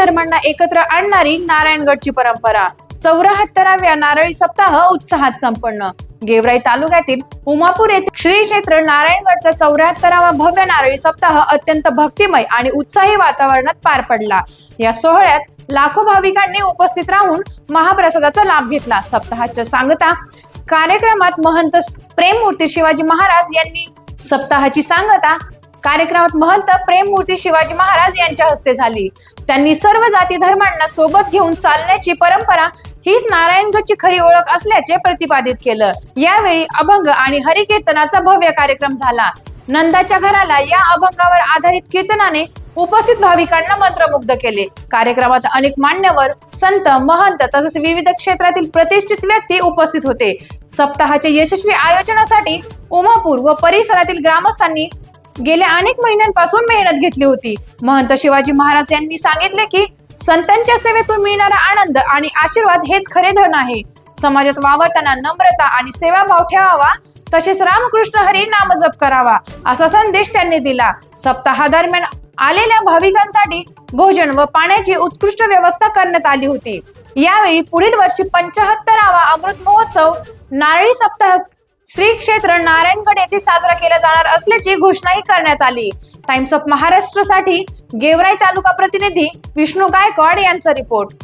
धर्मांना एकत्र आणणारी नारायणगडची परंपरा. 74व्या नारळी सप्ताह उत्साहात संपन्न. गेवराई तालुक्यातील उमापूर येथे श्री क्षेत्र नारायणगडचा 74वा भव्य नारळी सप्ताह अत्यंत भक्तिमय आणि उत्साही वातावरणात पार पडला. या सोहळ्यात लाखो भाविकांनी उपस्थित राहून महाप्रसादाचा लाभ घेतला. सप्ताहाच्या सांगता कार्यक्रमात महंत प्रेममूर्ती शिवाजी महाराज यांच्या हस्ते झाली. त्यांनी सर्व जाती धर्मांना सोबत घेऊन चालण्याची परंपरा हीच नारायणगडची खरी ओळख असल्याचे प्रतिपादित केलं. यावेळी अभंग आणि हरिकीर्तनाचा भव्य कार्यक्रम झाला. नंदाच्या घराला या अभंगावर आधारित कीर्तनाने उपस्थित भाविकांना मंत्रमुग्ध केले. कार्यक्रमात अनेक मान्यवर, संत, महंत तसेच विविध क्षेत्रातील प्रतिष्ठित व्यक्ती उपस्थित होते. सप्ताहाच्या यशस्वी आयोजनासाठी उमापूर व परिसरातील ग्रामस्थांनी गेल्या अनेक महिन्यांपासून मेहनत घेतली होती. महंत शिवाजी महाराज यांनी सांगितले की संतांच्या सेवेतून मिळणारा आनंद आणि आशीर्वाद हेच खरे धन आहे. समाजात वावरताना नम्रता आणि सेवाभाव ठेवावा, तसेच रामकृष्ण हरी नाम जप करावा असा संदेश त्यांनी दिला. सप्ताहादरम्यान आलेल्या भाविकांसाठी भोजन व पाण्याची उत्कृष्ट व्यवस्था करण्यात आली होती. यावेळी पुढील वर्षी 75वा अमृत महोत्सव नारळी सप्ताह श्री क्षेत्र नारायणगड येथे साजरा केला जाणार असल्याची घोषणाही करण्यात आली. टाइम्स ऑफ महाराष्ट्र साठी गेवराई तालुका प्रतिनिधी विष्णू गायकवाड यांचा रिपोर्ट.